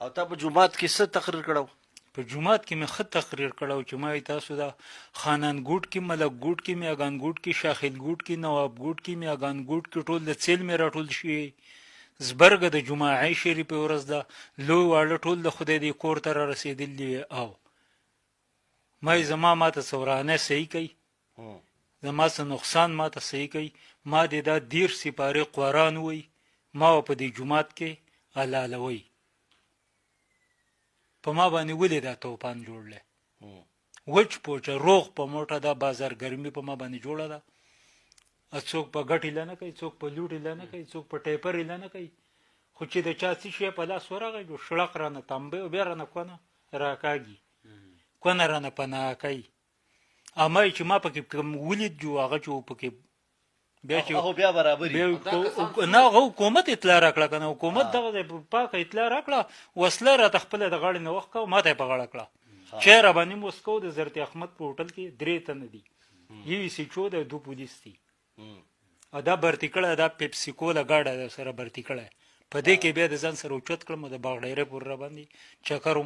او تا په جومات کې څه تقریر کړو؟ په جومات کې مې ښه تقریر کړو چې ما تاسو دا خانان ګوټ کې، ملک ګوټ کې، میاګان ګوټ کې، شاخیل ګوټ کې، نواب ګوټ کې، میاګان ګوټ کې ټول د څیل مې راټول شي. زبرګه د جمعې شریف ورځ ده، لوی واړه ټول د خدای دی کور ته را رسېدلي. او ما زما ماته څورانه صحیح کوي، زما څه نقصان ماته صحیح کوي. ما دې دا 10 سپارې قرآن وی ما په دې جومات کې حلالوي. په ما باندې ولې دا توپان جوړله؟ وچ پوچه روغ په موټه دا بازار ګرمي په ما باندې جوړه ده. څوک په ګټې لنه کوي، څوک په لوټې لنه کوي، څوک په ټیپرې لنه کوي. خو چې د چا څه شی په لاس ورغی نو شړق رانه تمبې او بیا رانه کونه راکاږي، کونه رانه پناه کوي. اما چې ما پکې کوم ولید جو هغه چې پکې بیا چې هغه بیا برابري نه، هغه حکومت اطلاع راکړه کنه، حکومت دغه پاکه اطلاع راکړه، وسله راته خپله د غاړې نه وښکه او ماته یې په غاړه کړه. چای راباندې موسکو د زرتي احمد په هوټل کې 3 تنه دي، یو سیچو د 2 پولیس دي. او دا برتي کړه، دا پیپسیکو له ګاډه سره برتي کړه. په دې کې بیا د ځان سره اوچت کړم د باغ ډیرې پورې راباندې چکر